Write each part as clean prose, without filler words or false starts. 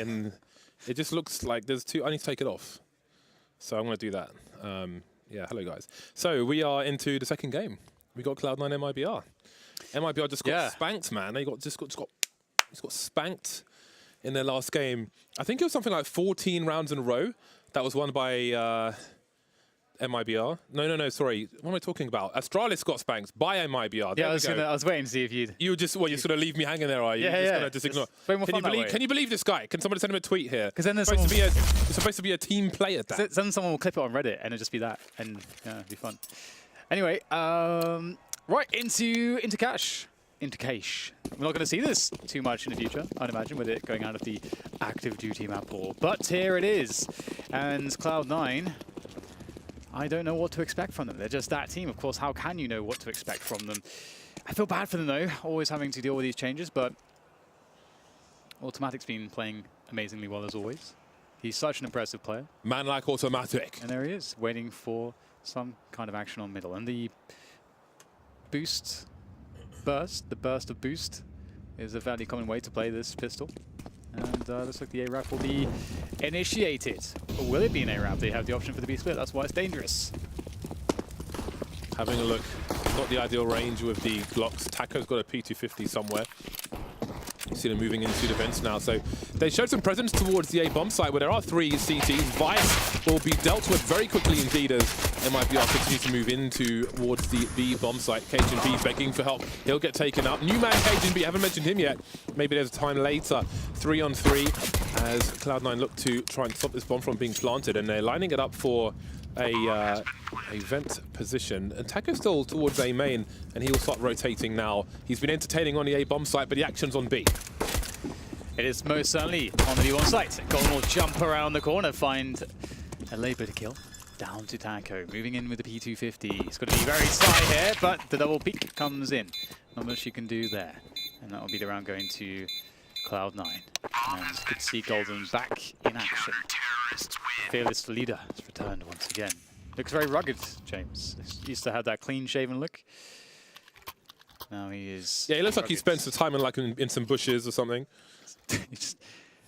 And it just looks like there's two. I need to take it off. So I'm going to do that. Yeah, hello, guys. So we are into the second game. We got Cloud9 Mibr. Mibr just got spanked, man. They just got spanked in their last game. I think it was something like 14 rounds in a row. That was won by Mibr. No, sorry. What am I talking about? Astralis got spanked by Mibr. Yeah, I was waiting to see if you'd... You just, what, you're going to leave me hanging there, are you? You're just going to just ignore. Can you believe this guy? Can somebody send him a tweet here? Because then there's it's supposed to be a team play at that. Then someone will clip it on Reddit and it'll just be that. And yeah, it'll be fun. Anyway, right, into cash. Into cache. We're not going to see this too much in the future, I'd imagine, with it going out of the active duty map pool. But here it is. And Cloud9, I don't know what to expect from them. They're just that team. Of course, how can you know what to expect from them? I feel bad for them, though, always having to deal with these changes, but Automatic's been playing amazingly well, as always. He's such an impressive player. Man like Automatic. And there he is, waiting for some kind of action on middle. And the burst of boost is a fairly common way to play this pistol. And looks like the ARAP will be initiated. Or will it be an ARAP? They have the option for the B split, that's why it's dangerous. Having a look, not the ideal range with the blocks. Taco's got a P250 somewhere. You see them moving into the vents now. So they showed some presence towards the A bomb site where there are 3 CTs. Vice will be dealt with very quickly indeed as Mibr continues to move into towards the B bomb site. CageNB begging for help. He'll get taken up. New man CageNB, haven't mentioned him yet. Maybe there's a time later. 3-on-3 as Cloud9 look to try and stop this bomb from being planted. And they're lining it up for a vent position. And Taco's still towards A main, and he will start rotating now. He's been entertaining on the A bomb site, but the action's on B. It is most certainly on the B1 site. Golden will jump around the corner, find a labor to kill. Down to Taco, moving in with the P250. He's got to be very sly here, but the double peek comes in. Not much you can do there. And that will be the round going to Cloud9. And it's good to see Golden back in action. Fearless leader has returned once again. Looks very rugged, James. He used to have that clean-shaven look. Now he is... Yeah, he looks like he spent some time in some bushes or something. He just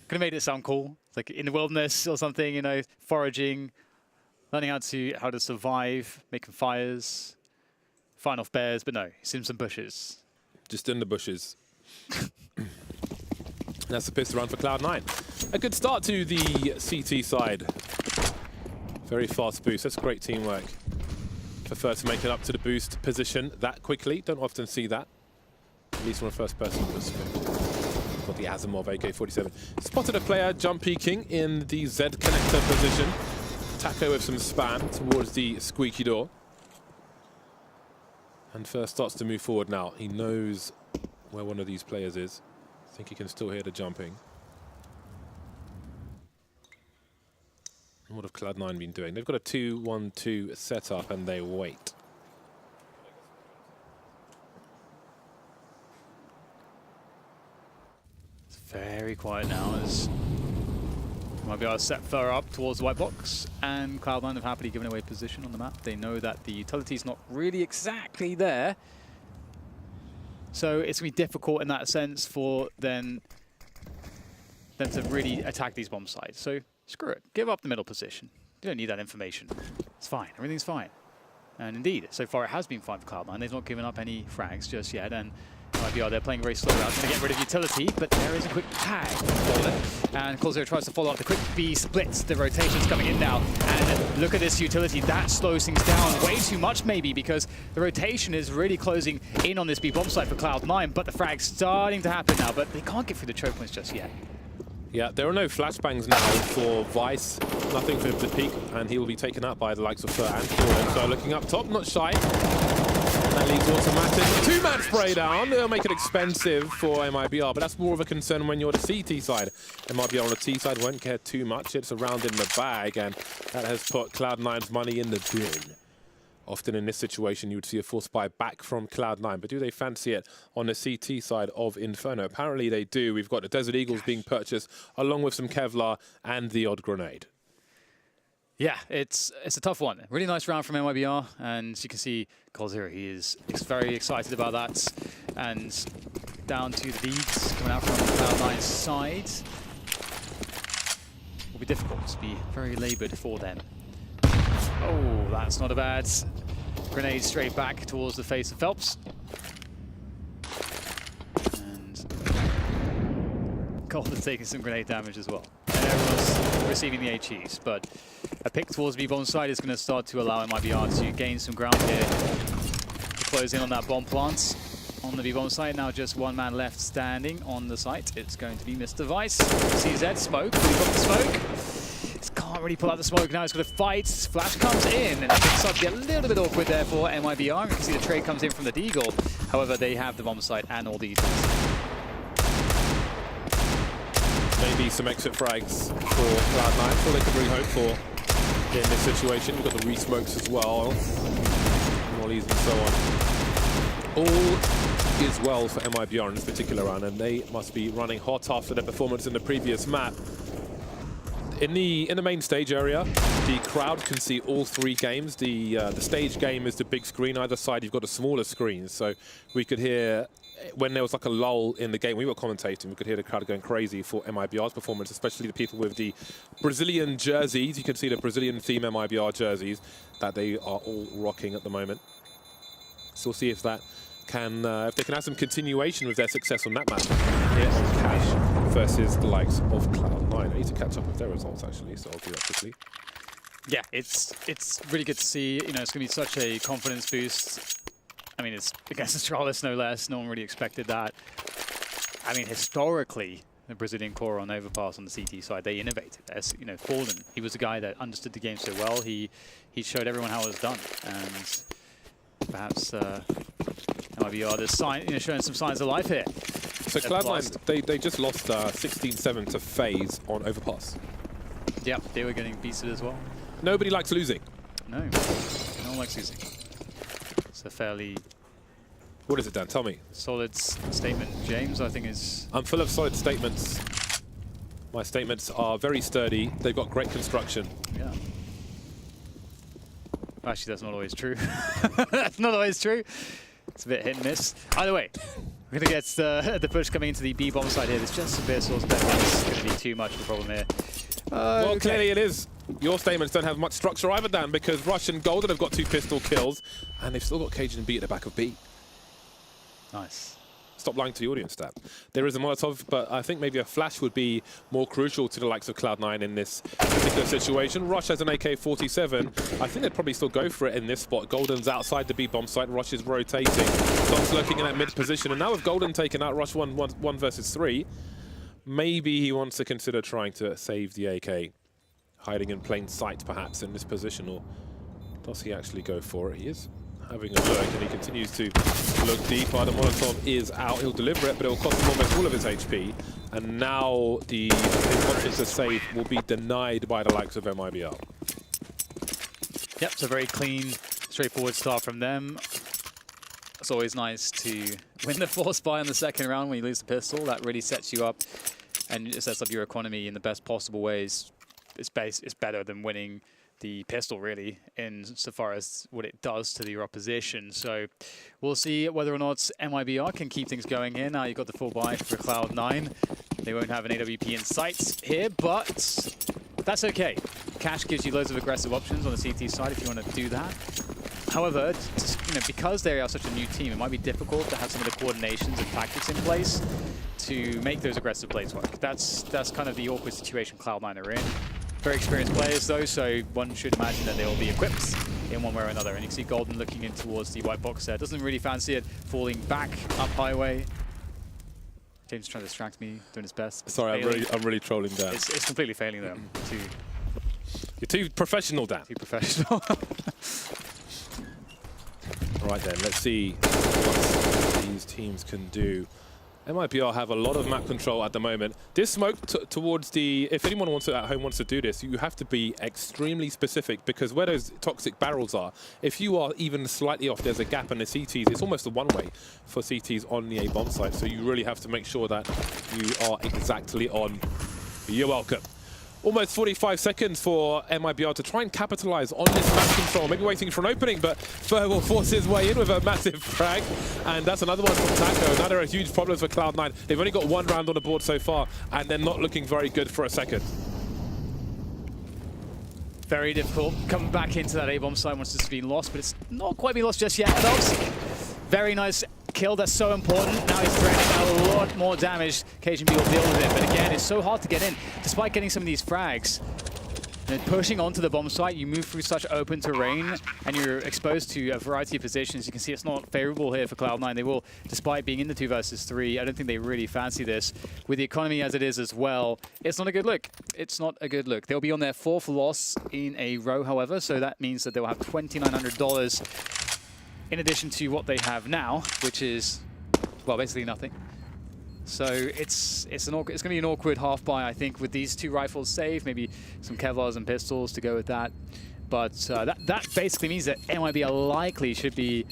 could have made it sound cool. It's like in the wilderness or something, you know, foraging, learning how to survive, making fires, fighting off bears, but no, he's in some bushes. Just in the bushes. That's the pistol round for Cloud9. A good start to the CT side. Very fast boost. That's great teamwork. Prefer to make it up to the boost position that quickly. Don't often see that. At least from a first person perspective. Got the Asimov AK-47. Spotted a player jump peeking in the Z connector position. Taco with some spam towards the squeaky door. And first starts to move forward now. He knows where one of these players is. I think he can still hear the jumping. And what have Cloud9 been doing? They've got a 2-1-2 setup and they wait. It's very quiet now as might be able to set further up towards the white box, and Cloud9 have happily given away position on the map. They know that the utility is not really exactly there. So it's going to be difficult in that sense for them to really attack these bomb sites. So screw it. Give up the middle position. You don't need that information. It's fine. Everything's fine. And indeed, so far it has been fine for Cloud9. They've not given up any frags just yet. And Mibr, they're playing very slow round to get rid of utility, but there is a quick tag for them. And CLOUD9 tries to follow up the quick B splits. The rotation's coming in now. And look at this utility. That slows things down way too much, maybe, because the rotation is really closing in on this B bomb site for Cloud9, but the frag's starting to happen now, but they can't get through the choke points just yet. Yeah, there are no flashbangs now for Vice. Nothing for him to peek, and he will be taken out by the likes of Fur and Fjord. So looking up top, not shy. That leaves Automatic. 2-man spray down. They'll make it expensive for Mibr, but that's more of a concern when you're the CT side. Mibr on the T side won't care too much. It's a round in the bag, and that has put Cloud9's money in the bin. Often in this situation, you would see a force buy back from Cloud9, but do they fancy it on the CT side of Inferno? Apparently they do. We've got the Desert Eagles being purchased, along with some Kevlar and the odd grenade. Yeah, it's a tough one. Really nice round from Mibr, and as you can see, CLOUD9, he is very excited about that. And down to the beads coming out from Cloud9's side. be difficult, to be very laboured for them. Oh, that's not a bad grenade straight back towards the face of Phelps. And Golden taking some grenade damage as well. And everyone's receiving the HEs, but a pick towards B-bomb side is going to start to allow MIBR to gain some ground here to close in on that bomb plant. On the B-bomb side, now just one man left standing on the site. It's going to be Mr. Vice. CZ, smoke, but he got the smoke. Just can't really pull out the smoke now. He's got to fight. Flash comes in, and it starts to get a little bit awkward there for MIBR. You can see the trade comes in from the Deagle. However, they have the bomb site and all the Maybe some exit frags for Cloud9. That's all they could really hope for in this situation. We've got the re-smokes as well, mollies and so on. All is well for MIBR in this particular round, and they must be running hot after their performance in the previous map. In the main stage area, the crowd can see all 3 games. The stage game is the big screen. Either side, you've got a smaller screen, so we could hear. When there was like a lull in the game, we were commentating, we could hear the crowd going crazy for MIBR's performance, especially the people with the Brazilian jerseys. You can see the Brazilian theme MIBR jerseys that they are all rocking at the moment. So we'll see if that can, if they can have some continuation with their success on that map here on Cash versus the likes of Cloud9. I need to catch up with their results actually, so I'll do that quickly. Yeah, it's really good to see. You know, it's going to be such a confidence boost. I mean, it's against Astralis, no less. No one really expected that. I mean, historically, the Brazilian core on Overpass on the CT side, they innovated. As you know, Fallen, he was the guy that understood the game so well. He showed everyone how it was done, and perhaps MIBR just showing some signs of life here. So Cloud9, they just lost 16-7 to FaZe on Overpass. Yeah, they were getting beaten as well. Nobody likes losing. No, no one likes losing. It's a fairly... What is it, Dan? Tell me. Solid statement. James, I think, is... I'm full of solid statements. My statements are very sturdy. They've got great construction. Yeah. Actually, that's not always true. That's not always true. It's a bit hit and miss. Either way, we're going to get the push coming into the B-bomb side here. There's just some pistols. That's going to be too much of a problem here. Well, okay. clearly it is. Your statements don't have much structure either, Dan, because Rush and Golden have got 2 pistol kills, and they've still got Cage and B at the back of B. Nice. Stop lying to the audience, Dan. There is a Molotov, but I think maybe a flash would be more crucial to the likes of Cloud9 in this particular situation. Rush has an AK-47. I think they'd probably still go for it in this spot. Golden's outside the B-bomb site. Rush is rotating. Stops lurking in that mid position. And now with Golden taken out, Rush 1 versus 3, maybe he wants to consider trying to save the AK. Hiding in plain sight, perhaps, in this position, or does he actually go for it? He is having a look, and he continues to look deeper. The Molotov is out. He'll deliver it, but it will cost him almost all of his HP. And now his option to save will be denied by the likes of MIBR. Yep, so very clean, straightforward start from them. It's always nice to win the force buy in the second round when you lose the pistol. That really sets you up, and it sets up your economy in the best possible ways. It's better than winning the pistol, really, insofar as what it does to your opposition. So we'll see whether or not MIBR can keep things going here. Now you've got the full buy for Cloud9. They won't have an AWP in sight here, but that's okay. Cash gives you loads of aggressive options on the CT side if you want to do that. However, because they are such a new team, it might be difficult to have some of the coordinations and tactics in place to make those aggressive plays work. That's kind of the awkward situation Cloud9 are in. Very experienced players, though, so one should imagine that they will be equipped in one way or another. And you can see Golden looking in towards the white box there. Doesn't really fancy it, falling back up highway. James is trying to distract me, doing his best. Sorry, I'm really trolling Dan. It's completely failing them. You're too professional, Dan. Too professional. Right then, let's see what these teams can do. MIBR have a lot of map control at the moment. This smoke towards the... If anyone at home wants to do this, you have to be extremely specific, because where those toxic barrels are, if you are even slightly off, there's a gap in the CTs. It's almost a one-way for CTs on the A-bomb site, so you really have to make sure that you are exactly on. You're welcome. Almost 45 seconds for MIBR to try and capitalize on this map control. Maybe waiting for an opening, but Fur will force his way in with a massive frag. And that's another one from Taco. Now there are huge problems for Cloud9. They've only got 1 round on the board so far, and they're not looking very good for a second. very difficult coming back into that A-bomb site once it's been lost, but it's not quite been lost just yet. Phelps, very nice kill. That's so important. Now he's threatening a lot more damage. Cajun B will deal with it, but again, it's so hard to get in. Despite getting some of these frags, and pushing onto the bomb site, you move through such open terrain and you're exposed to a variety of positions. You can see it's not favorable here for Cloud9. They will, despite being in the 2 versus 3, I don't think they really fancy this. With the economy as it is as well, it's not a good look. It's not a good look. They'll be on their 4th loss in a row, however, so that means that they'll have $2,900 in addition to what they have now, which is, well, basically nothing. So it's going to be an awkward half buy, I think, with these 2 rifles saved, maybe some Kevlars and pistols to go with that. But that basically means that MIB are likely should be,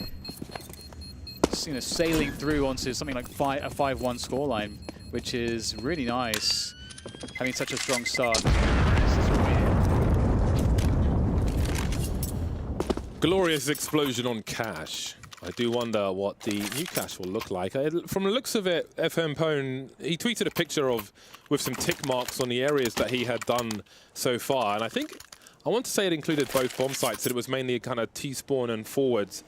you know, sailing through onto something like a 5-1 scoreline, which is really nice, having such a strong start. Glorious explosion on Cash. I do wonder what the new Cash will look like. From the looks of it, FM Pone, he tweeted a picture of with some tick marks on the areas that he had done so far. And I want to say it included both bomb sites, that it was mainly kind of T-spawn and forwards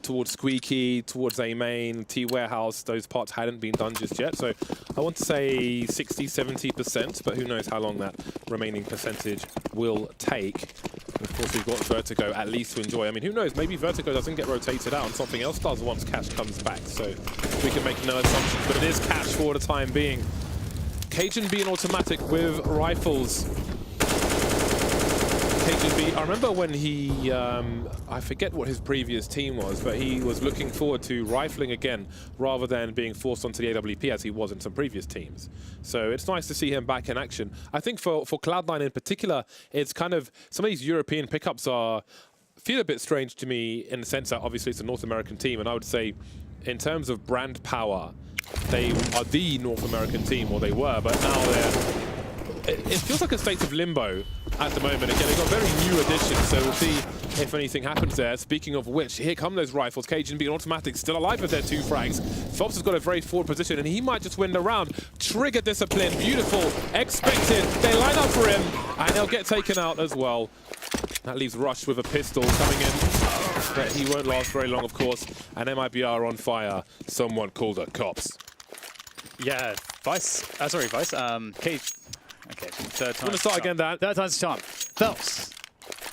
towards Squeaky, towards A main, T warehouse. Those parts hadn't been done just yet. So I want to say 60–70%, but who knows how long that remaining percentage will take. And of course, we've got Vertigo at least to enjoy. I mean, who knows? Maybe Vertigo doesn't get rotated out and something else does once Cash comes back. So we can make no assumptions, but it is Cash for the time being. Cajun B an automatic with rifles. Cajun B, I remember when he, I forget what his previous team was, but he was looking forward to rifling again rather than being forced onto the AWP as he was in some previous teams. So it's nice to see him back in action. I think for Cloud9 in particular, it's kind of, some of these European pickups feel a bit strange to me in the sense that obviously it's a North American team, and I would say in terms of brand power, they are the North American team, or they were, but now it feels like a state of limbo at the moment. Again, they've got very new additions, so we'll see if anything happens there. Speaking of which, here come those rifles. Cajun being automatic, still alive with their 2 frags. Phelps has got a very forward position, and he might just win the round. Trigger discipline, beautiful, expected. They line up for him, and they'll get taken out as well. That leaves Rush with a pistol coming in, but he won't last very long, of course. And MIBR are on fire. Someone call the cops. Yeah, Vice. Cage. Okay, third time. I'm gonna start again, Dan. Third time's a charm. Phelps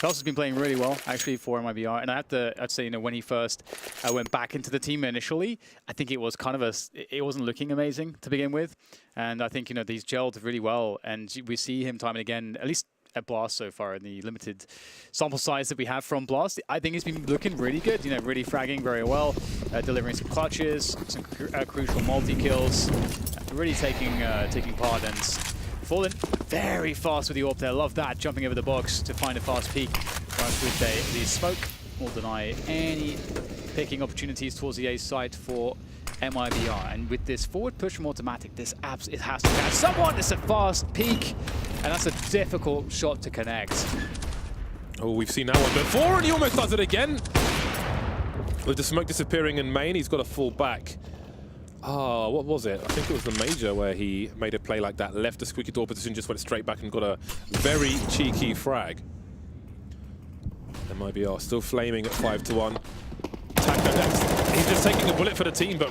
has been playing really well, actually, for MIBR. And I'd say, you know, when he first went back into the team initially, I think it was kind of it wasn't looking amazing to begin with. And I think, you know, he's gelled really well. And we see him time and again, at least at Blast so far, in the limited sample size that we have from Blast. I think he's been looking really good, you know, really fragging very well, delivering some clutches, some crucial multi-kills, really taking part, and Fallen very fast with the AWP there. Love that, jumping over the box to find a fast peek. Runs with the smoke. Will deny any picking opportunities towards the A site for MIBR. And with this forward push from automatic, it has to catch someone. It's a fast peek, and that's a difficult shot to connect. Oh, we've seen that one before, and he almost does it again. With the smoke disappearing in main, he's got to fall back. Oh, what was it? I think it was the Major where he made a play like that, left the squeaky door position, just went straight back and got a very cheeky frag. MIBR still flaming at 5-1. Taco next. He's just taking a bullet for the team, but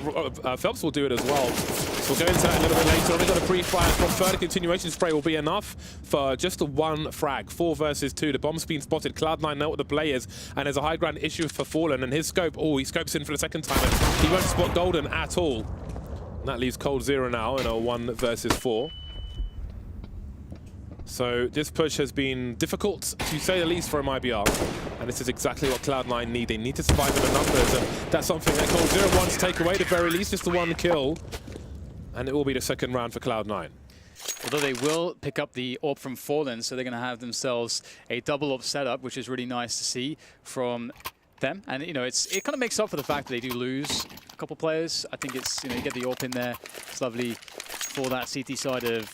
Phelps will do it as well. So we'll go into that a little bit later. Only got a pre-fire from further continuation spray will be enough for just the 1 frag. 4 versus 2. The bomb's been spotted. Cloud9 know what the play is, and there's a high ground issue for Fallen, and his scope, oh, he scopes in for the second time, and he won't spot Golden at all. And that leaves Cold 0 now in a 1 versus 4. So this push has been difficult, to say the least, for MIBR. And this is exactly what Cloud9 need. They need to survive with the numbers, and that's something that Cold 0 wants to take away, the very least, just the 1 kill. And it will be the second round for Cloud9. Although they will pick up the AWP from Fallen, so they're going to have themselves a double AWP setup, which is really nice to see from them. And, you know, it kind of makes up for the fact that they do lose a couple players. I think it's, you know, you get the AWP in there. It's lovely for that CT side of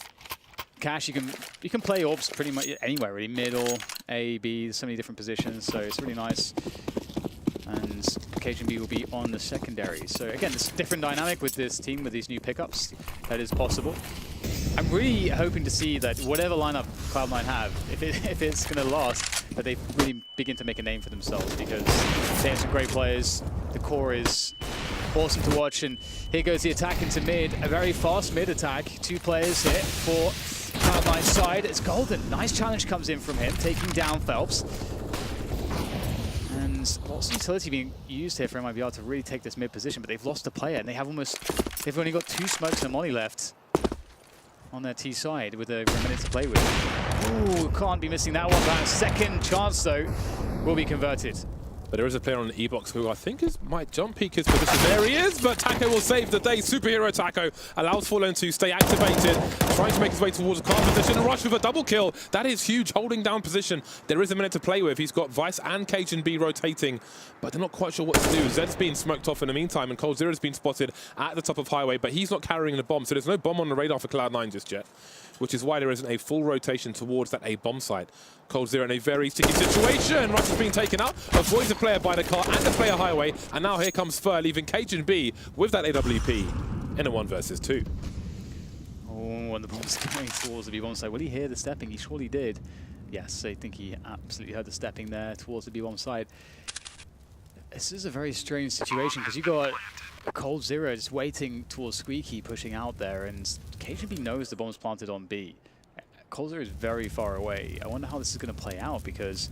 Cash. You can play AWPs pretty much anywhere, really. Middle, A, B, so many different positions, so it's really nice. And Cajun B will be on the secondary. So again, this different dynamic with this team, with these new pickups. That is possible. I'm really hoping to see that whatever lineup Cloud9 have, if it's going to last, that they really begin to make a name for themselves, because they have some great players. The core is awesome to watch, and here goes the attack into mid. A very fast mid attack. 2 players here for Cloud9's side. It's Golden. Nice challenge comes in from him, taking down Phelps. And lots of utility being used here for MIBR to really take this mid position, but they've lost a player, and they've only got 2 smokes and a molly left on their T side with a minute to play with. Ooh, can't be missing that one. That second chance, though, will be converted. But there is a player on the E-box who I think might jump peek his position. There he is, but Taco will save the day. Superhero Taco allows Fallen to stay activated, trying to make his way towards a car position. Rush with a double kill. That is huge, holding down position. There is a minute to play with. He's got Vice and Cajun B rotating, but they're not quite sure what to do. Zed's been smoked off in the meantime, and Cold Zero's been spotted at the top of Highway, but he's not carrying the bomb, so there's no bomb on the radar for Cloud9 just yet, which is why there isn't a full rotation towards that A bomb site. Cold Zero in a very sticky situation. Rush is being taken out, avoids a player by the car and the player Highway, and now here comes Fur, leaving Cajun B with that AWP in a 1 versus 2. Oh, and the bomb's going towards the B bomb side. Will he hear the stepping? He surely did. Yes, I think he absolutely heard the stepping there towards the B bomb side. This is a very strange situation, because you got Cold Zero just waiting towards Squeaky, pushing out there, and Cajun B knows the bomb's planted on B. Cold Zero is very far away. I wonder how this is going to play out, because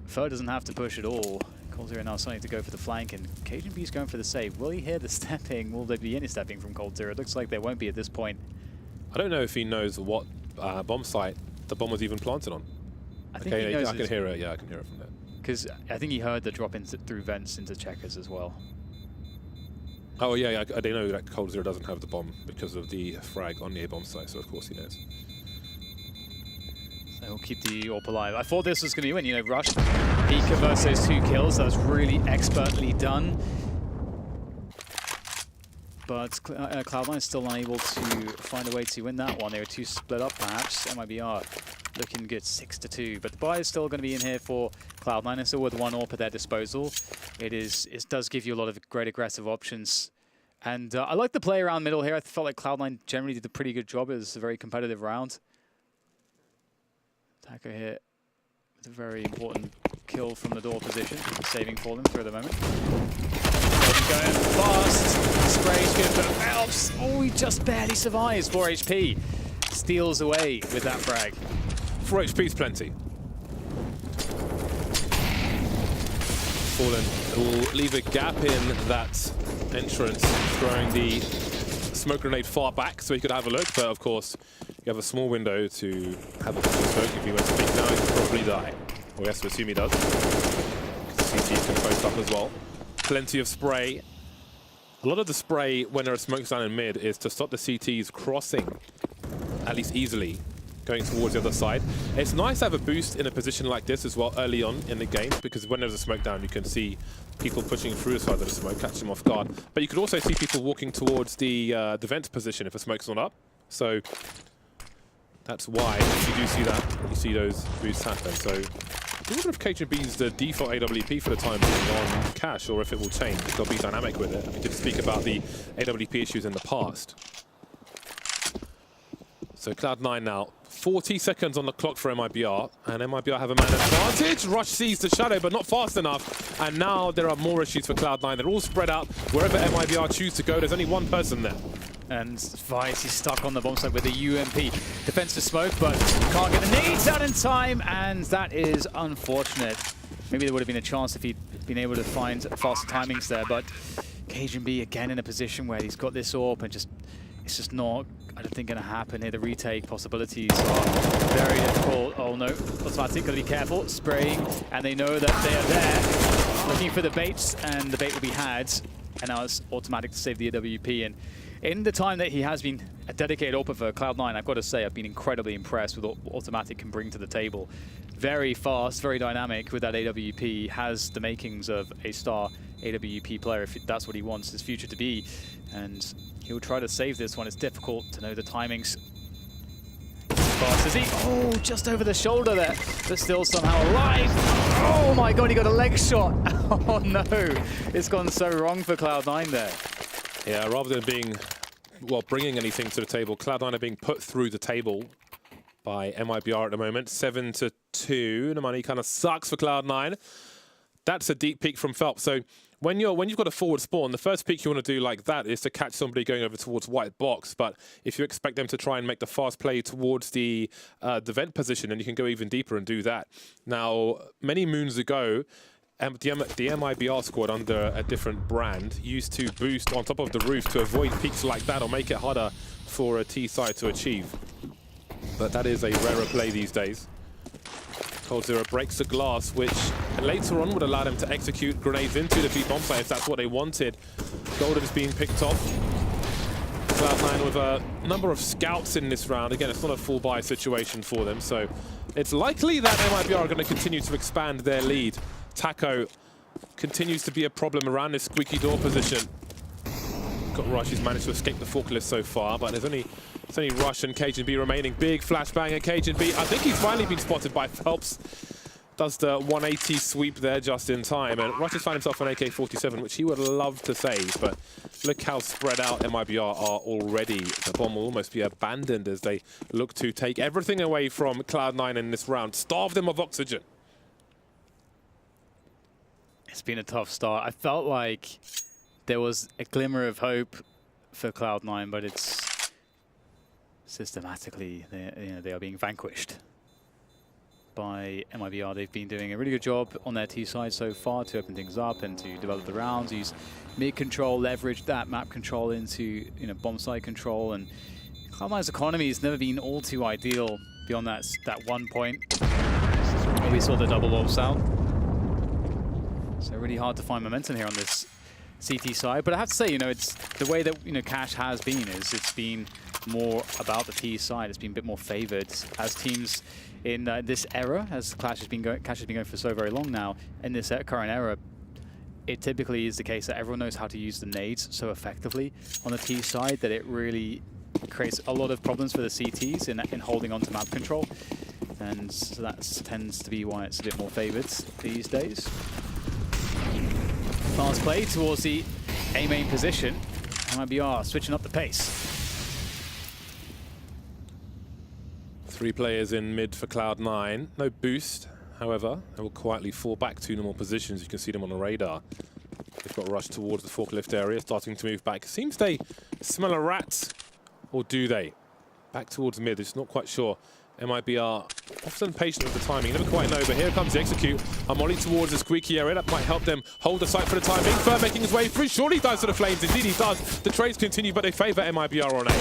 Fur doesn't have to push at all. Cold Zero now starting to go for the flank, and Cajun B is going for the save. Will he hear the stepping? Will there be any stepping from Cold Zero? It looks like there won't be at this point. I don't know if he knows what bomb site the bomb was even planted on. I think he knows. I can hear it. Yeah, I can hear it from there. Because I think he heard the drop through vents into checkers as well. Oh yeah, I don't know that Cold Zero doesn't have the bomb because of the frag on the A bomb site, so of course he knows. So he'll keep the AWP alive. I thought this was going to win, you know, Rush. He converts those 2 kills. That was really expertly done. But Cloud9 is still unable to find a way to win that one. They were too split up, perhaps. MIBR looking good, 6-2. But the buy is still going to be in here for Cloud9, and still with 1 AWP at their disposal. It does give you a lot of great aggressive options. And I like the play around middle here. I felt like Cloud9 generally did a pretty good job. It was a very competitive round. Taco here with a very important kill from the door position, saving for them for the moment. Going fast. Spray's good for Phelps. Oh, he just barely survives. 4 HP. Steals away with that frag. 4 HP's plenty. Fallen will leave a gap in that entrance, throwing the smoke grenade far back so he could have a look, but of course you have a small window to have a look at the smoke. If he went to peek now, he could probably die. Well, we have to assume he does. CT can post up as well. Plenty of spray. A lot of the spray when there are smokes down in mid is to stop the CTs crossing, at least easily, going towards the other side. It's nice to have a boost in a position like this as well early on in the game, because when there's a smoke down, you can see people pushing through the side of the smoke, catch them off guard. But you could also see people walking towards the vent position if a smoke's not up. So that's why you do see that, you see those boosts happen. So I wonder if KGB is the default AWP for the time being on Cash, or if it will change, if they'll be dynamic with it. We did speak about the AWP issues in the past. So Cloud9 now, 40 seconds on the clock for MIBR, and MIBR have a man advantage. Rush sees the shadow, but not fast enough. And now there are more issues for Cloud9. They're all spread out. Wherever MIBR choose to go, there's only 1 person there. And Vice is stuck on the bomb site with a UMP. Defensive smoke, but can't get the nades out in time, and that is unfortunate. Maybe there would have been a chance if he'd been able to find faster timings there, but Cajun B again in a position where he's got this AWP and it's just not, I don't think, going to happen here. The retake possibilities are very difficult. Oh no, Automatic, got to be careful. Spraying, and they know that they are there. Looking for the baits, and the bait will be had. And now it's Automatic to save the AWP. And in the time that he has been a dedicated AWPer for Cloud9, I've got to say I've been incredibly impressed with what Automatic can bring to the table. Very fast, very dynamic with that AWP, has the makings of a star AWP player if that's what he wants his future to be. And he'll try to save this one. It's difficult to know the timings. Fast is he? Oh, just over the shoulder there, but still somehow alive. Oh my god, he got a leg shot. Oh no, it's gone so wrong for Cloud9 there. Yeah, rather than being well, bringing anything to the table. Cloud9 are being put through the table by Mibr at the moment. 7-2. The money kind of sucks for Cloud9. That's a deep peek from Phelps. So when you've got a forward spawn, the first peek you want to do like that is to catch somebody going over towards white box. But if you expect them to try and make the fast play towards the vent position, then you can go even deeper and do that. Now, many moons ago, the Mibr squad under a different brand used to boost on top of the roof to avoid peaks like that or make it harder for a T side to achieve. But that is a rarer play these days. Coldzera breaks the glass, which later on would allow them to execute grenades into the B bomb site if that's what they wanted. Golden's being picked off. Cloud9 with a number of scouts in this round. Again, it's not a full buy situation for them, so it's likely that Mibr are going to continue to expand their lead. Taco continues to be a problem around this squeaky door position. Got Rush, he's managed to escape the forklift so far, but it's only Rush and CLOUD9 remaining. Big flashbang at CLOUD9. I think he's finally been spotted by Phelps. Does the 180 sweep there just in time, and Rush has found himself an AK-47, which he would love to save, but look how spread out Mibr are already. The bomb will almost be abandoned as they look to take everything away from Cloud9 in this round, starve them of oxygen. It's been a tough start. I felt like there was a glimmer of hope for Cloud9, but it's systematically they are being vanquished by Mibr. They've been doing a really good job on their T side so far to open things up and to develop the rounds, use mid control, leverage that map control into bomb site control, and Cloud9's economy has never been all too ideal beyond that 1 point where we saw the double wolves out. So really hard to find momentum here on this CT side, but I have to say, it's the way that Cash has been is it's been more about the T side. It's been a bit more favored as teams in this era, as Cash has been going for so very long now. In this current era, it typically is the case that everyone knows how to use the nades so effectively on the T side that it really creates a lot of problems for the CTs in holding on to map control, and so that tends to be why it's a bit more favored these days. Fast play towards the A main position. Mibr switching up the pace. 3 players in mid for Cloud9. No boost, however. They will quietly fall back to normal positions. You can see them on the radar. They've got rushed towards the forklift area, starting to move back. Seems they smell a rat, or do they? Back towards mid, it's not quite sure. Mibr often patient with the timing, you never quite know, but here comes the execute. A molly towards the squeaky area, that might help them hold the site for the time being. Fur making his way through, surely dives to the flames, indeed he does. The trades continue, but they favour Mibr on A.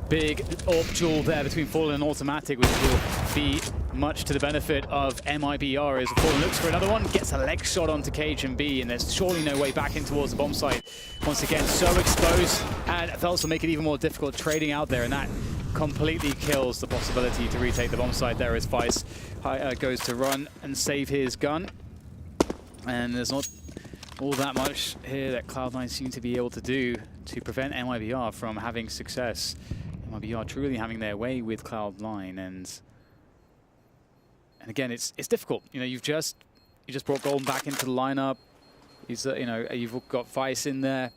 Big AWP duel there between Fallen and Automatic, which will be much to the benefit of Mibr as Fallen looks for another one, gets a leg shot onto CLOUD9, and there's surely no way back in towards the bomb site. Once again, so exposed, and Phelps will make it even more difficult trading out there, and that completely kills the possibility to retake the bomb site there as Vice goes to run and save his gun. And there's not all that much here that Cloud9 seem to be able to do to prevent Mibr from having success. Mibr truly having their way with Cloud9, and again, it's difficult. You just brought Golden back into the lineup. You've got Vice in there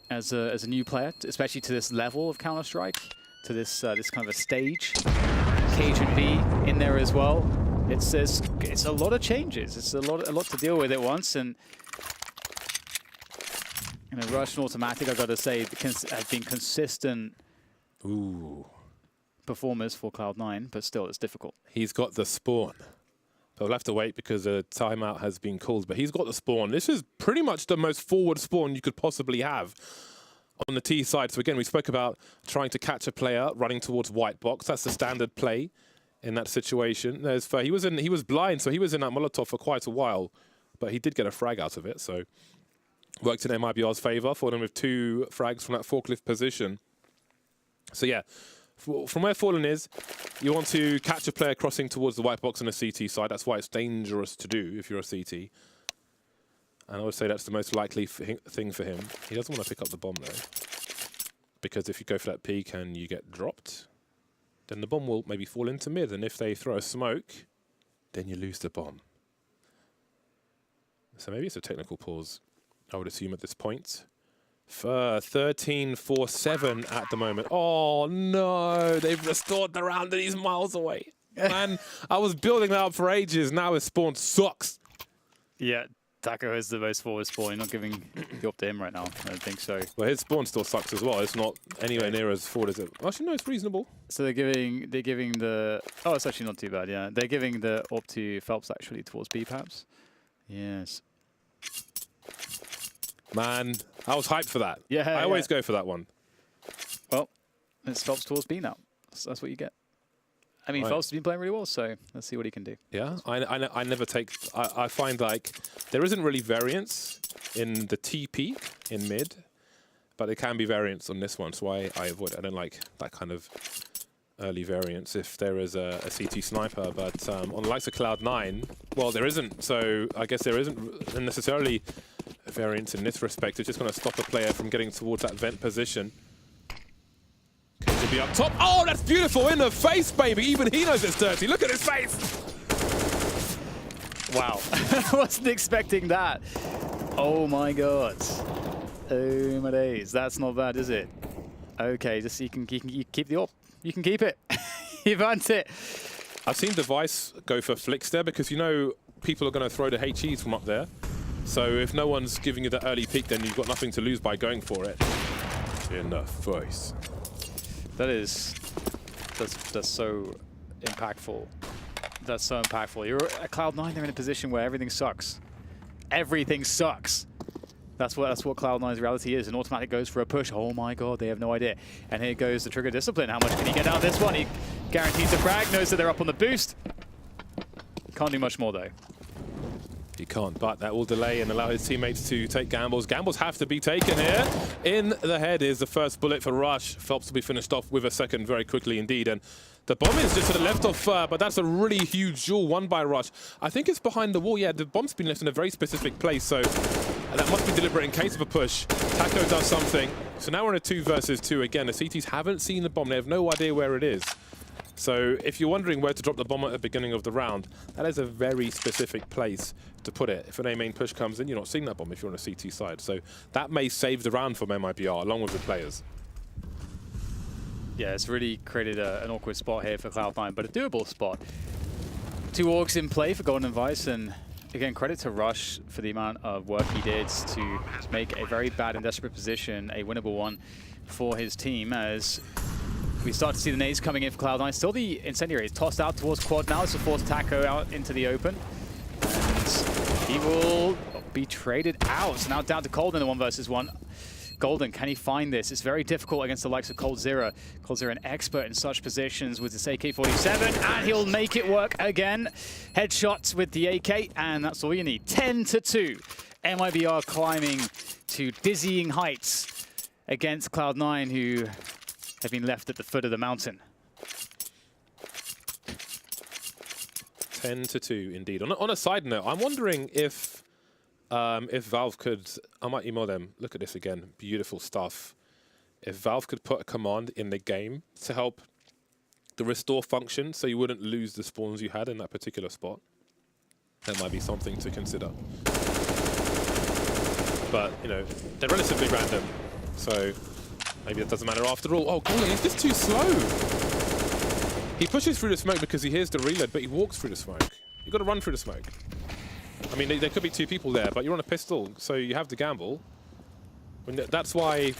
as a new player, especially to this level of Counter-Strike, to this kind of a stage. CLOUD9 in there as well. It's a lot of changes. It's a lot to deal with at once, and Rush and Automatic, I've got to say, have been consistent performers for Cloud9, but still, it's difficult. He's got the spawn. But we'll have to wait because a timeout has been called, but he's got the spawn. This is pretty much the most forward spawn you could possibly have on the T side. So again, we spoke about trying to catch a player running towards white box. That's the standard play in that situation. He was blind, so he was in that Molotov for quite a while, but he did get a frag out of it, so worked in Mibr's favor for them with 2 frags from that forklift position. So yeah, from where Fallen is, you want to catch a player crossing towards the white box on the CT side. That's why it's dangerous to do if you're a CT. And I would say that's the most likely thing for him. He doesn't want to pick up the bomb though, because if you go for that peek and you get dropped, then the bomb will maybe fall into mid, and if they throw a smoke, then you lose the bomb. So maybe it's a technical pause, I would assume at this point. 13-4-7 at the moment. Oh no, they've restored the round and he's miles away. Man, I was building that up for ages. Now his spawn sucks. Yeah, Taco is the most forward spawn. You're not giving the up to him right now. I don't think so. Well, his spawn still sucks as well. It's not anywhere near as forward as it. Actually, no, it's reasonable. So they're giving the. Oh, it's actually not too bad. Yeah, they're giving the up to Phelps actually towards B perhaps. Yes. Man, I was hyped for that. Yeah, I always go for that one. Well, it's Phelps towards B now. So that's what you get. I mean, Phelps has been playing really well, so let's see what he can do. Yeah, I never take. I find like there isn't really variance in the TP in mid, but there can be variance on this one. So I avoid it. I don't like that kind of early variance if there is a CT sniper. But on the likes of Cloud9, well, there isn't. So I guess there isn't necessarily a variance in this respect. It's just going to stop a player from getting towards that vent position. To be up top. Oh, that's beautiful in the face, baby. Even he knows it's dirty. Look at his face. Wow. Wasn't expecting that. Oh my god. Oh my days. That's not bad, is it? Okay, just you can keep the op. You can keep it. You've earned it. I've seen Device go for flicks there because you know people are going to throw the HEs from up there. So if no one's giving you the early peek, then you've got nothing to lose by going for it. In the face. That's so impactful. That's so impactful. You're at Cloud9, they're in a position where everything sucks. Everything sucks. That's what Cloud9's reality is. An automatic goes for a push. Oh my god, they have no idea. And here goes the trigger discipline. How much can he get out of this one? He guarantees a frag, knows that they're up on the boost. Can't do much more though. He can't, but that will delay and allow his teammates to take gambles. Gambles have to be taken here. In the head is the first bullet for Rush. Phelps will be finished off with a second very quickly indeed. And the bomb is just to the left of Fur, but that's a really huge duel won by Rush. I think it's behind the wall. Yeah, the bomb's been left in a very specific place, so that must be deliberate in case of a push. Taco does something. So now we're in a 2 versus 2 again. The CTs haven't seen the bomb. They have no idea where it is. So if you're wondering where to drop the bomb at the beginning of the round, that is a very specific place to put it. If an A main push comes in, you're not seeing that bomb if you're on a CT side. So that may save the round from MIBR along with the players. Yeah, it's really created an awkward spot here for Cloud9, but a doable spot. 2 orgs in play for Golden Vice, and again, credit to Rush for the amount of work he did to make a very bad and desperate position a winnable one for his team as we start to see the nades coming in for Cloud9. Still the incendiary is tossed out towards quad now to force Taco out into the open. And he will be traded out. Now down to Cold in the 1 versus 1. Golden, can he find this? It's very difficult against the likes of Coldzera. Coldzera, an expert in such positions with his AK-47, and he'll make it work again. Headshots with the AK, and that's all you need. 10-2. MIBR climbing to dizzying heights against Cloud9, who have been left at the foot of the mountain. 10-2 indeed. On a side note, I'm wondering if Valve could, I might email them, look at this again, beautiful stuff. If Valve could put a command in the game to help the restore function so you wouldn't lose the spawns you had in that particular spot, that might be something to consider. But, you know, they're relatively random, so maybe it doesn't matter after all. Oh, Golden, is this too slow? He pushes through the smoke because he hears the reload, but he walks through the smoke. You've got to run through the smoke. I mean, there could be 2 people there, but you're on a pistol, so you have to gamble. That's why,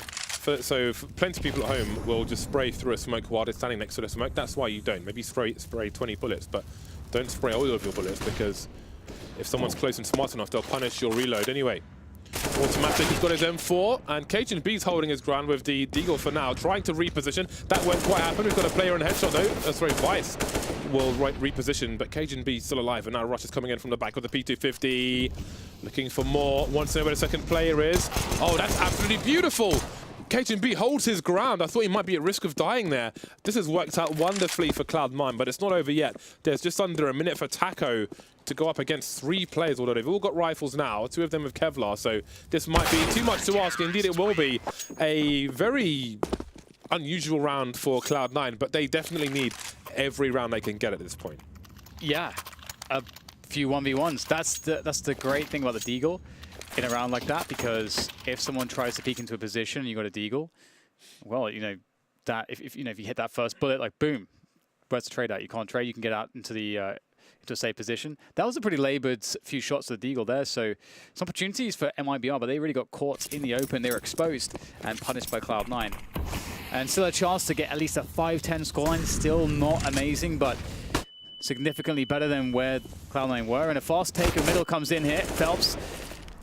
so plenty of people at home will just spray through a smoke while they're standing next to the smoke. That's why you don't. Maybe spray 20 bullets, but don't spray all of your bullets because if someone's close and smart enough, they'll punish your reload anyway. Automatic, he's got his M4, and Cajun B's holding his ground with the Deagle for now, trying to reposition. That won't quite happen. We've got a player in a headshot though. Sorry, Vice will reposition, but Cajun B's still alive, and now Rush is coming in from the back with the P250. Looking for more. Wants to know where the second player is. Oh, that's absolutely beautiful. Cajun B holds his ground. I thought he might be at risk of dying there. This has worked out wonderfully for Cloud9, but it's not over yet. There's just under a minute for Taco to go up against 3 players, although they've all got rifles now, 2 of them with Kevlar, so this might be too much to ask. Indeed, it will be a very unusual round for Cloud9, but they definitely need every round they can get at this point. Yeah, a few 1v1s. That's the great thing about the Deagle. in a round like that, because if someone tries to peek into a position and you got a deagle, well, you know, that if you hit that first bullet, like boom, where's the trade out? You can't trade. You can get out into the into a safe position. That was a pretty labored few shots to the deagle there. So some opportunities for MIBR, but they really got caught in the open. They were exposed and punished by Cloud9. And still a chance to get at least a 5-10 scoreline. Still not amazing, but significantly better than where Cloud9 were. And a fast take of middle comes in here. Phelps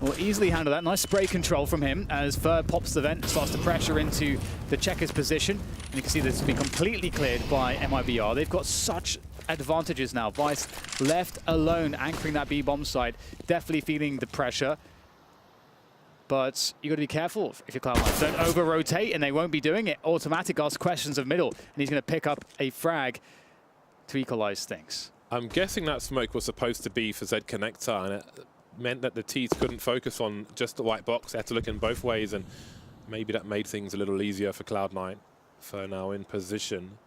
will easily handle that. Nice spray control from him as Fer pops the vent, starts to pressure into the Checkers position. And you can see this has been completely cleared by MIBR. They've got such advantages now. Vice left alone, anchoring that B bomb site. Definitely feeling the pressure. But you got to be careful if you're Cloud9. Don't over-rotate, and they won't be doing it. Automatic asks questions of middle, and he's going to pick up a frag to equalize things. I'm guessing that smoke was supposed to be for Z Connector, and it meant that the T's couldn't focus on just the white box. They had to look in both ways, and maybe that made things a little easier for Cloud9. For now in position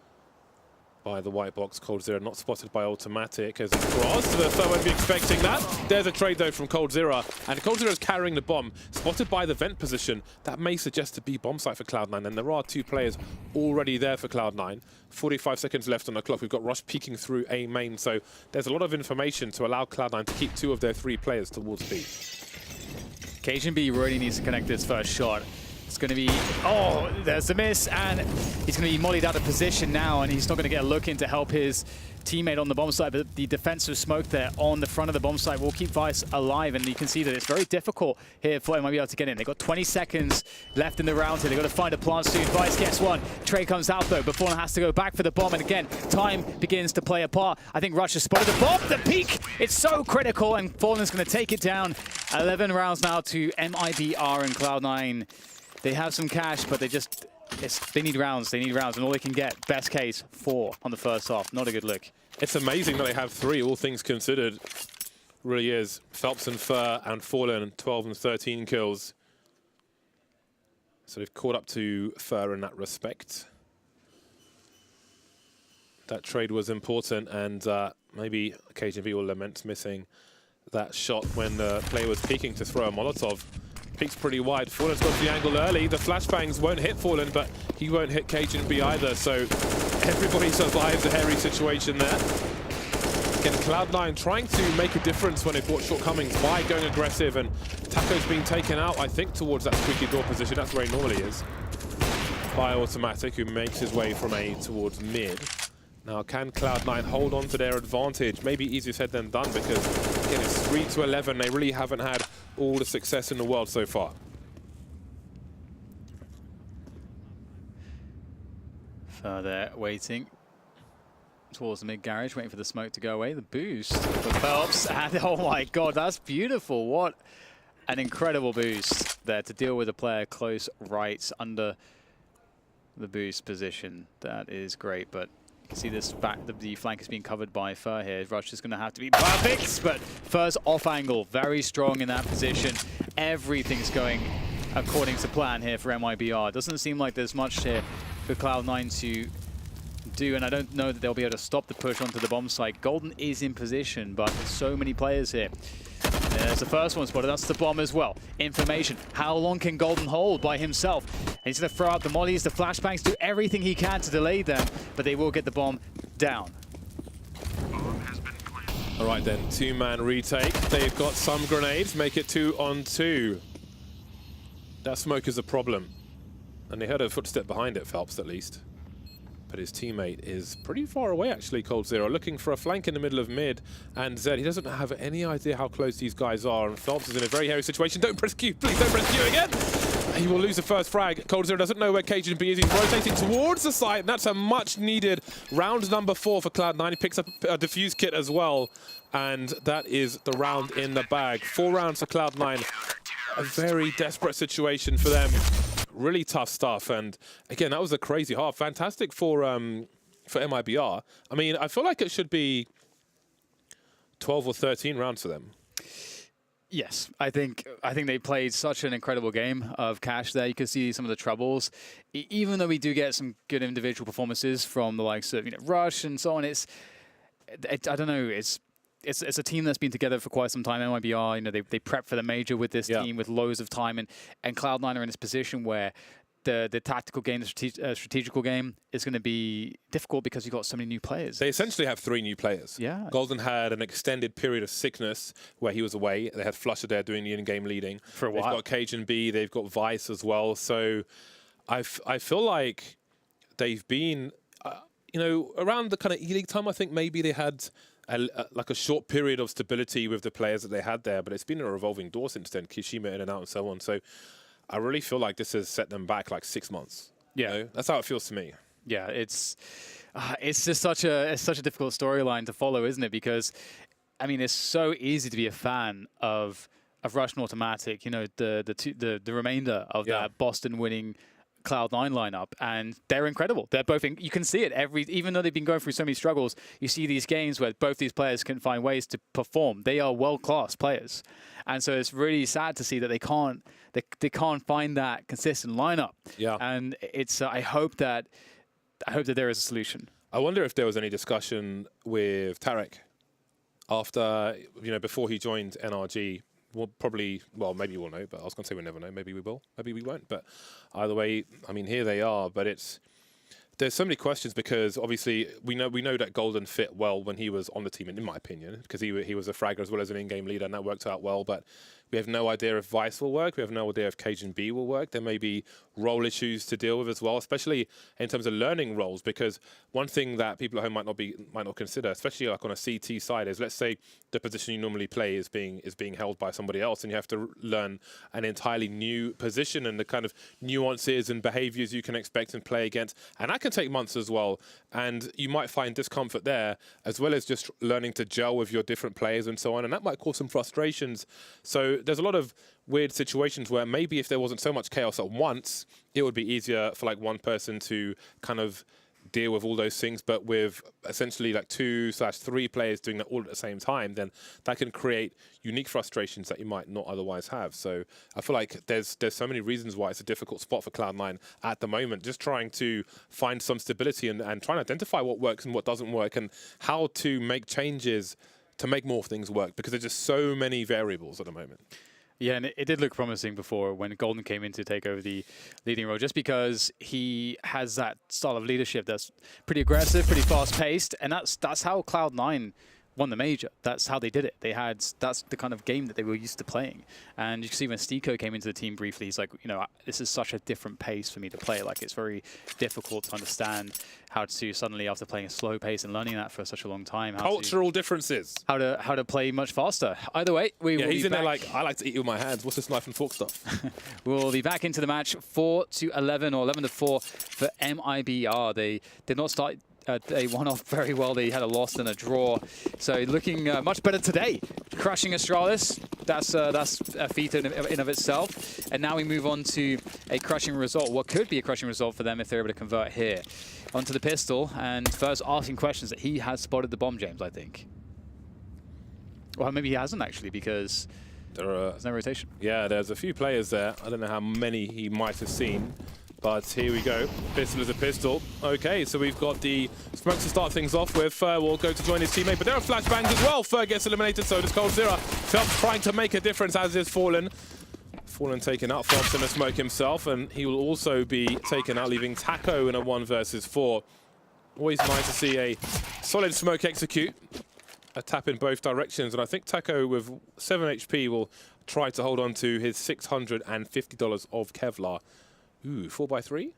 by the white box. CLOUD9 not spotted by Automatic as he crossed. The Fer won't be expecting that. There's a trade though from CLOUD9, and CLOUD9 is carrying the bomb. Spotted by the vent position. That may suggest a B bomb site for Cloud9, and there are two players already there for Cloud9. 45 seconds left on the clock. We've got Rush peeking through A main, so there's a lot of information to allow Cloud9 to keep two of their three players towards B. CageB really needs to connect this first shot. It's going to be, oh, there's the miss, and he's going to be mollied out of position now, and he's not going to get a look in to help his teammate on the bomb site, but the defensive smoke there on the front of the bomb site will keep Vice alive, and you can see that it's very difficult here for MIBR to get in. They've got 20 seconds left in the round here. They've got to find a plant soon. Vice gets one. Trey comes out, though, but Fallen has to go back for the bomb, and again, time begins to play a part. I think Rush has spotted the bomb. The peak, it's so critical, and Fallen's going to take it down. 11 rounds now to MIBR and Cloud9. They have some cash, but they need rounds. They need rounds, and all they can get, best case, 4 on the first half. Not a good look. It's amazing that they have 3, all things considered. Really is. Phelps and Fer and Fallen, 12 and 13 kills. So they've caught up to Fer in that respect. That trade was important, and maybe CageB will lament missing that shot when the player was peeking to throw a Molotov. Peaks pretty wide. Fallen's got the angle early. The flashbangs won't hit Fallen, but he won't hit CageB either. So everybody survives a hairy situation there. Again, Cloud9 trying to make a difference when they've brought shortcomings by going aggressive, and Taco's being taken out, I think, towards that squeaky door position. That's where he normally is. By Automatic, who makes his way from A towards mid. Now, can Cloud9 hold on to their advantage? Maybe easier said than done, because again, it's 3 to 11. They really haven't had all the success in the world so far. Further waiting towards the mid garage, waiting for the smoke to go away. The boost for Phelps, and oh my god, that's beautiful. What an incredible boost there to deal with a player close right under the boost position. That is great, but you can see this back, the flank is being covered by Fer here. Rush is going to have to be perfect, but Fer's off angle, very strong in that position. Everything's going according to plan here for MIBR. Doesn't seem like there's much here for Cloud9 to do, and I don't know that they'll be able to stop the push onto the bomb site. Golden is in position, but there's so many players here. There's the first one spotted, that's the bomb as well. Information, how long can Golden hold by himself? And he's going to throw out the mollies, the flashbangs, do everything he can to delay them, but they will get the bomb down. All right then, 2-man retake. They've got some grenades, make it 2 on 2. That smoke is a problem. And they heard a footstep behind it, Phelps at least. But his teammate is pretty far away, actually, CLOUD9, looking for a flank in the middle of mid. And Zed, he doesn't have any idea how close these guys are. And Phelps is in a very hairy situation. Don't press Q, please don't press Q again! He will lose the first frag. CLOUD9 doesn't know where CageB is. He's rotating towards the site, and that's a much-needed round number 4 for Cloud9. He picks up a defuse kit as well, and that is the round in the bag. 4 rounds for Cloud9. A very desperate situation for them. Really tough stuff, and again, that was a crazy half. Fantastic for MIBR. I mean, I feel like it should be 12 or 13 rounds for them. Yes, I think they played such an incredible game of Cash there. You could see some of the troubles. Even though we do get some good individual performances from the likes of Rush and so on, I don't know, it's it's a team that's been together for quite some time. MIBR, you know, they prep for the major with this team with loads of time, and Cloud9 are in this position where the tactical game, the strategical game is going to be difficult because you've got so many new players. They essentially have 3 new players. Yeah. Golden had an extended period of sickness where he was away. They had Flusher there doing the in-game leading. For a while. They've got Cajun B, they've got Vice as well. So I feel like they've been, you know, around the kind of E-League time, I think maybe they had like a short period of stability with the players that they had there, but it's been a revolving door since then, Kishima in and out and so on. So I really feel like this has set them back like 6 months. Yeah. You know? That's how it feels to me. Yeah, it's just such a difficult storyline to follow, isn't it? Because, I mean, it's so easy to be a fan of Russian Automatic, you know, the remainder of that Boston winning Cloud9 lineup, and they're incredible. They're both, you can see it even though they've been going through so many struggles, you see these games where both these players can find ways to perform. They are world-class players. And so it's really sad to see that they can't find that consistent lineup. Yeah. And it's, I hope that there is a solution. I wonder if there was any discussion with Tarek after, you know, before he joined NRG. We'll probably, well, maybe we'll know, but I was going to say we'll never know. Maybe we will, maybe we won't. But either way, I mean, here they are. But there's so many questions because obviously we know that Golden fit well when he was on the team, in my opinion, because he was a fragger as well as an in-game leader, and that worked out well. But we have no idea if Vice will work. We have no idea if Cajun B will work. There may be role issues to deal with as well, especially in terms of learning roles. Because one thing that people at home might not consider, especially like on a CT side, is let's say the position you normally play is being held by somebody else, and you have to learn an entirely new position and the kind of nuances and behaviors you can expect and play against. And that can take months as well. And you might find discomfort there, as well as just learning to gel with your different players and so on. And that might cause some frustrations. So there's a lot of weird situations where maybe if there wasn't so much chaos at once, it would be easier for like one person to kind of deal with all those things. But with essentially like 2/3 players doing that all at the same time, then that can create unique frustrations that you might not otherwise have. So I feel like there's so many reasons why it's a difficult spot for Cloud9 at the moment, just trying to find some stability and trying to identify what works and what doesn't work and how to make changes to make more things work, because there's just so many variables at the moment. Yeah, and it did look promising before when Golden came in to take over the leading role, just because he has that style of leadership that's pretty aggressive, pretty fast-paced, and that's how Cloud9 won the major. That's how they did it. That's the kind of game that they were used to playing. And you can see when Csgo came into the team briefly, he's like, you know, this is such a different pace for me to play. Like, it's very difficult to understand how to suddenly, after playing a slow pace and learning that for such a long time, cultural differences. How to play much faster. Either way, he's in there like, I like to eat with my hands. What's this knife and fork stuff? We'll be back into the match, 4-11 or 11-4 for MIBR. They did not start day one off very well. They had a loss and a draw. So looking much better today. Crushing Astralis, that's a feat in of itself. And now we move on to a crushing result. What could be a crushing result for them if they're able to convert here. Onto the pistol, and first asking questions that he has spotted the bomb, James, I think. Well, maybe he hasn't actually, because there's no rotation. Yeah, there's a few players there. I don't know how many he might have seen. But here we go. Pistol is a pistol. Okay, so we've got the smoke to start things off with. Fer will go to join his teammate, but there are flashbangs as well. Fer gets eliminated, so does Coldzera. Phelps trying to make a difference, as is Fallen. Fallen taken out. Phelps in the smoke himself, and he will also be taken out, leaving Taco in a 1 versus 4. Always nice to see a solid smoke execute. A tap in both directions, and I think Taco with 7 HP will try to hold on to his $650 of Kevlar. Ooh, 4x3?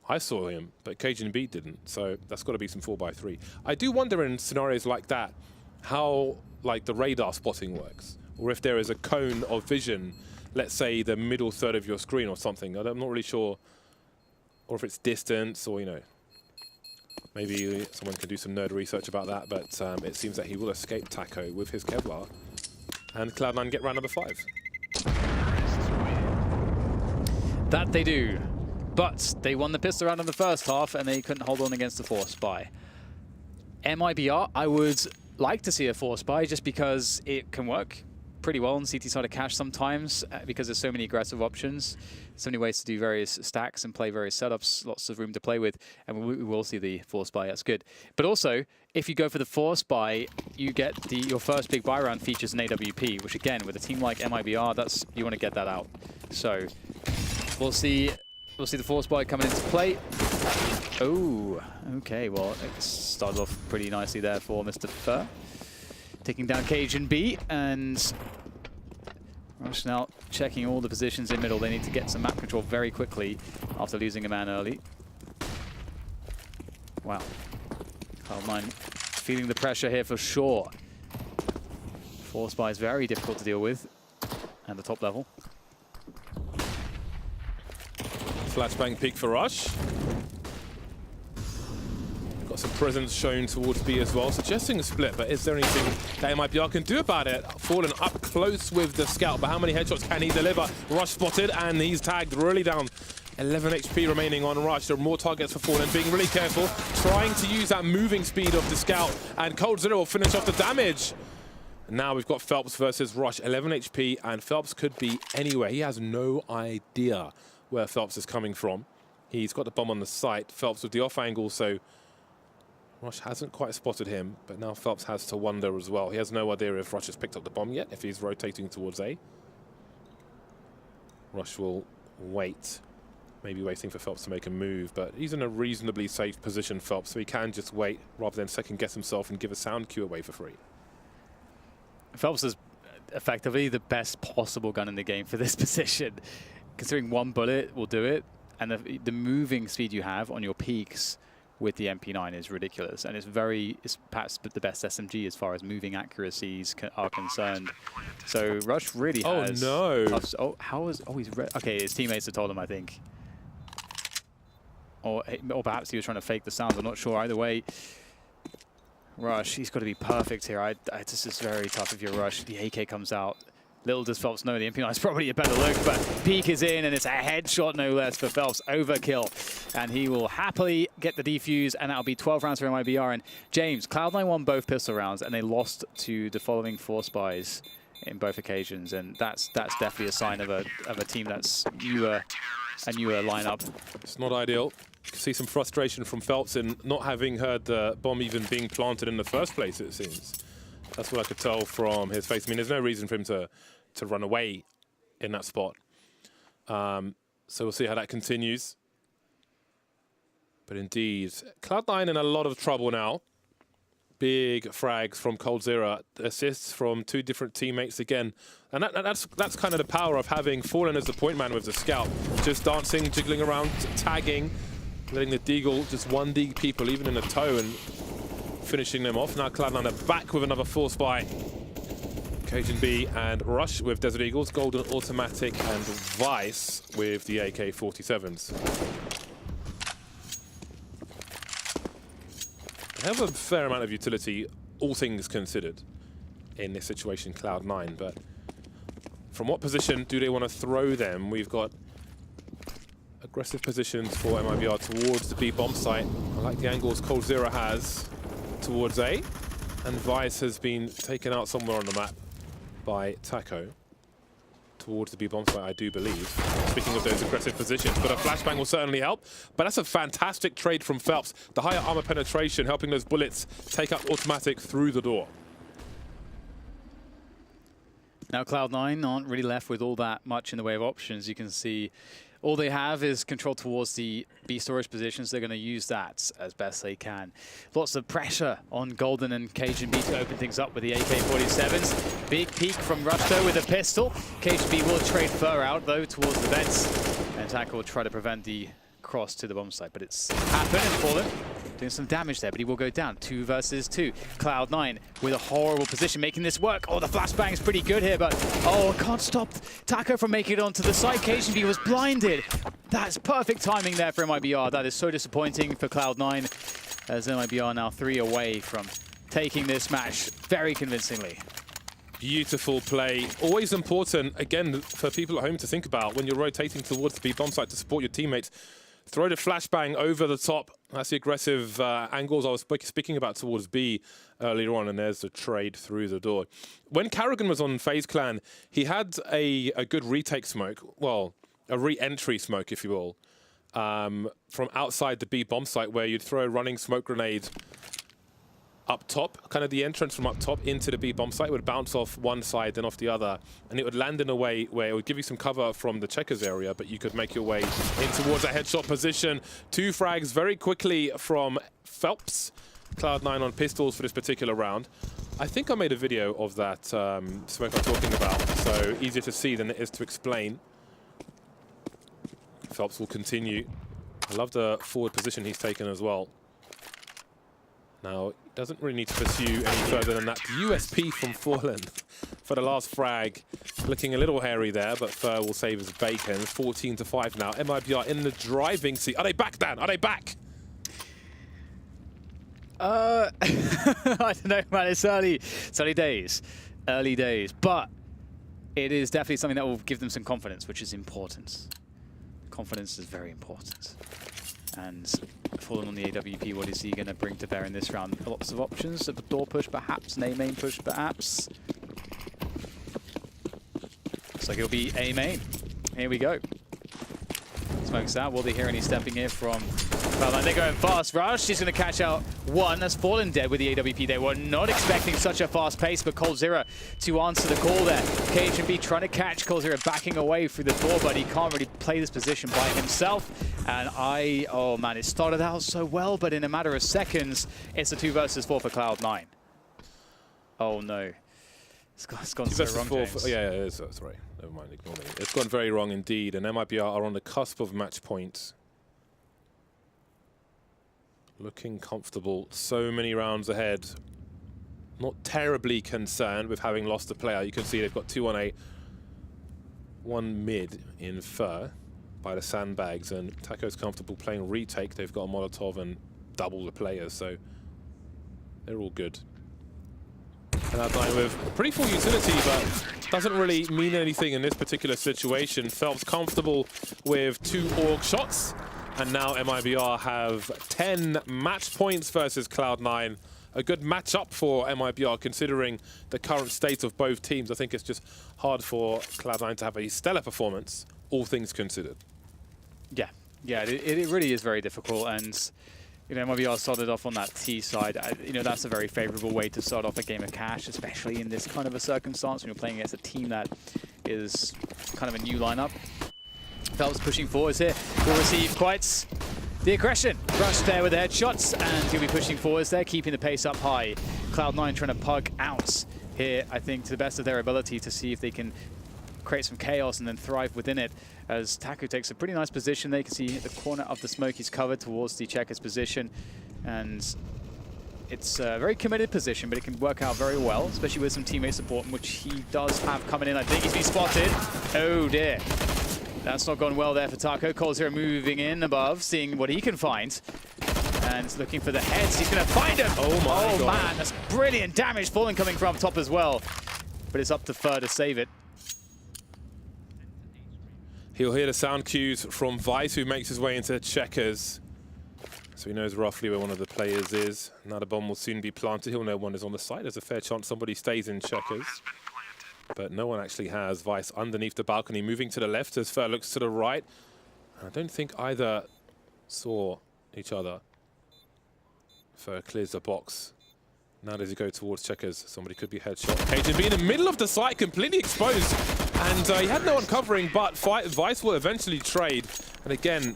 I saw him, but Cajun B didn't, so that's got to be some 4x3. I do wonder in scenarios like that how like the radar spotting works, or if there is a cone of vision, let's say the middle third of your screen or something. I'm not really sure, or if it's distance, or, you know, maybe someone can do some nerd research about that, but it seems that he will escape Taco with his Kevlar, and Cloud9 get round number 5. That they do, but they won the pistol round in the first half and they couldn't hold on against the force buy. MIBR, I would like to see a force buy just because it can work. pretty well on CT side of cash sometimes because there's so many aggressive options, so many ways to do various stacks and play various setups, lots of room to play with, and we will see the force buy. That's good. But also, if you go for the force buy, you get your first big buy round features an AWP, which again, with a team like Mibr, you want to get that out. So we'll see the force buy coming into play. Oh, okay. Well, it started off pretty nicely there for Mr. Fur. Taking down Cajun B, and Rush now checking all the positions in middle. They need to get some map control very quickly after losing a man early. Wow. CLOUD9 feeling the pressure here for sure. Force buy is very difficult to deal with at the top level. Flashbang peek for Rush. Got some presence shown towards B as well, suggesting a split, but is there anything that Mibr can do about it? Fallen up close with the scout, but how many headshots can he deliver? Rush spotted, and he's tagged really down. 11 HP remaining on Rush. There are more targets for Fallen, being really careful, trying to use that moving speed of the scout, and CLOUD9 will finish off the damage. Now we've got Phelps versus Rush, 11 HP, and Phelps could be anywhere. He has no idea where Phelps is coming from. He's got the bomb on the site. Phelps with the off angle, so Rush hasn't quite spotted him, but now Phelps has to wonder as well. He has no idea if Rush has picked up the bomb yet, if he's rotating towards A. Rush will wait, maybe waiting for Phelps to make a move, but he's in a reasonably safe position, Phelps, so he can just wait rather than second guess himself and give a sound cue away for free. Phelps is effectively the best possible gun in the game for this position, considering one bullet will do it, and the moving speed you have on your peaks with the MP9 is ridiculous, and it's perhaps the best SMG as far as moving accuracies are concerned. So Rush really has... Oh no! He's okay, his teammates have told him, I think. Or perhaps he was trying to fake the sounds, I'm not sure. Either way, Rush, he's got to be perfect here. This is very tough if you're Rush. The AK comes out. Little does Phelps know the MP9 is probably a better look, but peek is in, and it's a headshot no less for Phelps. Overkill. And he will happily get the defuse, and that'll be 12 rounds for Mibr. And James, CLOUD9 won both pistol rounds, and they lost to the following force buys in both occasions. And that's definitely a sign of a team that's a newer lineup. It's not ideal. You can see some frustration from Phelps in not having heard the bomb even being planted in the first place, it seems. That's what I could tell from his face. I mean, there's no reason for him to run away in that spot. So we'll see how that continues. But indeed, CLOUD9 in a lot of trouble now. Big frags from CLOUD9, assists from two different teammates again. And that's kind of the power of having Fallen as the point man with the scout. Just dancing, jiggling around, tagging, letting the deagle just 1D people, even in a toe, and finishing them off. Now CLOUD9 are back with another force buy. Cajun B and Rush with Desert Eagles, Golden Automatic and Vice with the AK-47s. They have a fair amount of utility, all things considered, in this situation, CLOUD9, but from what position do they want to throw them? We've got aggressive positions for Mibr towards the B bomb site. I like the angles CLOUD9 has towards A, and Vice has been taken out somewhere on the map by Taco towards the B bomb site, I do believe. Speaking of those aggressive positions, but a flashbang will certainly help. But that's a fantastic trade from Phelps. The higher armor penetration, helping those bullets take up automatic through the door. Now CLOUD9 aren't really left with all that much in the way of options. You can see all they have is control towards the B storage positions. They're going to use that as best they can. Lots of pressure on Golden and Cajun B to open things up with the AK-47s. Big peek from Rush though with a pistol. Cajun B will trade Fur out though towards the vents. And Tackle will try to prevent the cross to the bomb site, but it's happened and Fallen doing some damage there, but he will go down. 2 versus 2. CLOUD9 with a horrible position, making this work. Oh, the flashbang is pretty good here, but oh, can't stop Taco from making it onto the side. Cajun B was blinded. That's perfect timing there for Mibr. That is so disappointing for CLOUD9, as Mibr now 3 away from taking this match very convincingly. Beautiful play. Always important, again, for people at home to think about when you're rotating towards the B bomb site to support your teammates. Throw the flashbang over the top That's the aggressive angles I was speaking about towards B earlier on, and there's the trade through the door. When Karrigan was on FaZe Clan, he had a good retake smoke, well, a re-entry smoke, if you will, from outside the B bomb site, where you'd throw a running smoke grenade up top, kind of the entrance from up top into the B bomb site. It would bounce off one side, then off the other, and it would land in a way where it would give you some cover from the checkers area, but you could make your way in towards a headshot position. 2 frags very quickly from Phelps. Cloud9 on pistols for this particular round. I think I made a video of that smoke I'm talking about, so easier to see than it is to explain. Phelps will continue. I love the forward position he's taken as well. Now, doesn't really need to pursue any further than that. USP from Fallen for the last frag. Looking a little hairy there, but Fur will save his bacon. 14-5 now. MIBR in the driving seat. Are they back, Dan? Are they back? I don't know, man. It's early days. Early days. But it is definitely something that will give them some confidence, which is important. Confidence is very important. And Fallen on the AWP, what is he going to bring to bear in this round? Lots of options. A door push, perhaps. An A main push, perhaps. Looks like it'll be A main. Here we go. Smokes out. Will they hear any stepping here from Cloud9? They're going fast. Rush is going to catch out one. That's Fallen dead with the AWP. They were not expecting such a fast pace, but coldzera to answer the call there. KHB trying to catch coldzera backing away through the door, but he can't really play this position by himself. And oh man, it started out so well, but in a matter of seconds, it's a 2 versus 4 for Cloud9. Oh no. It's gone so wrong, James. Yeah, that's right. Never mind, ignore me. It's gone very wrong indeed, and MIBR are on the cusp of match point. Looking comfortable, so many rounds ahead. Not terribly concerned with having lost a player. You can see they've got 2 on A, 1 mid in Fur by the sandbags, and Taco's comfortable playing retake. They've got a Molotov and double the players, so they're all good. Cloud9 with pretty full utility, but doesn't really mean anything in this particular situation. Phelps comfortable with 2 org shots, and now MIBR have 10 match points versus Cloud9. A good matchup for MIBR considering the current state of both teams. I think it's just hard for Cloud9 to have a stellar performance, all things considered. Yeah, it really is very difficult, and you know, MIBR started off on that T side. You know, that's a very favorable way to start off a game of Cash, especially in this kind of a circumstance when you're playing against a team that is kind of a new lineup. Phelps pushing forwards here. Will receive quite the aggression. Rush there with the headshots, and he'll be pushing forwards there, keeping the pace up high. Cloud9 trying to pug out here, I think, to the best of their ability to see if they can create some chaos and then thrive within it, as Taco takes a pretty nice position there. You can see the corner of the smoke he's covered towards the checkers position, and it's a very committed position, but it can work out very well, especially with some teammate support, which he does have coming in. I think he's been spotted. Oh dear. That's not gone well there for Taco. coldzera moving in above, seeing what he can find, and looking for the heads. He's going to find him. Oh my God. Man, that's brilliant damage. Fallen coming from top as well, but it's up to Fur to save it. He'll hear the sound cues from Vice, who makes his way into checkers. So he knows roughly where one of the players is. Now the bomb will soon be planted. He'll know one is on the site. There's a fair chance somebody stays in checkers. But no one actually has. Vice underneath the balcony, moving to the left as Fur looks to the right. I don't think either saw each other. Fur clears the box. Now does he go towards checkers? Somebody could be headshot. KJB in the middle of the site, completely exposed. And he had no one covering, but Vice will eventually trade. And again,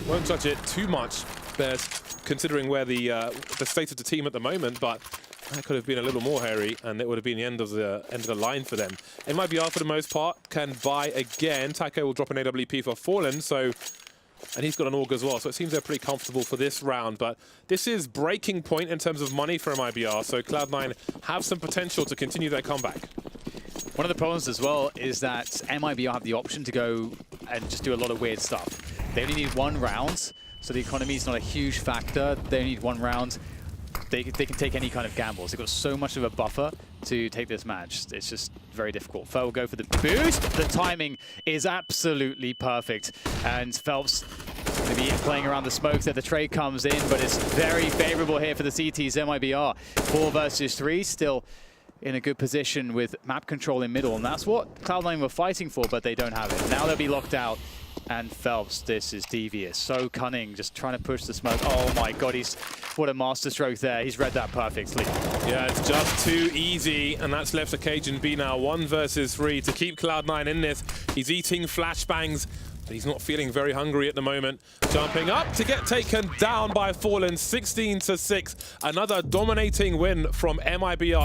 won't judge it too much, considering where the state of the team at the moment. But that could have been a little more hairy, and it would have been the end of the line for them. MIBR, for the most part, can buy again. Taco will drop an AWP for Fallen, so... And he's got an AUG as well, so it seems they're pretty comfortable for this round. But this is breaking point in terms of money for MIBR, so Cloud9 have some potential to continue their comeback. One of the problems as well is that MIBR have the option to go and just do a lot of weird stuff. They only need 1 round, so the economy is not a huge factor. They only need 1 round. They can take any kind of gambles. They've got so much of a buffer to take this match. It's just very difficult. Fur will go for the boost. The timing is absolutely perfect. And Phelps going to Already playing around the smokes there. The trade comes in, but it's very favorable here for the CTs. MIBR 4 versus 3, still in a good position with map control in middle, and that's what Cloud9 were fighting for, but they don't have it. Now they'll be locked out, and Phelps, this is devious. So cunning, just trying to push the smoke. Oh my god, what a masterstroke there. He's read that perfectly. Yeah, it's just too easy, and that's left Occasion B now 1 versus 3 to keep Cloud9 in this. He's eating flashbangs, but he's not feeling very hungry at the moment. Jumping up to get taken down by Fallen, 16-6. Another dominating win from MIBR.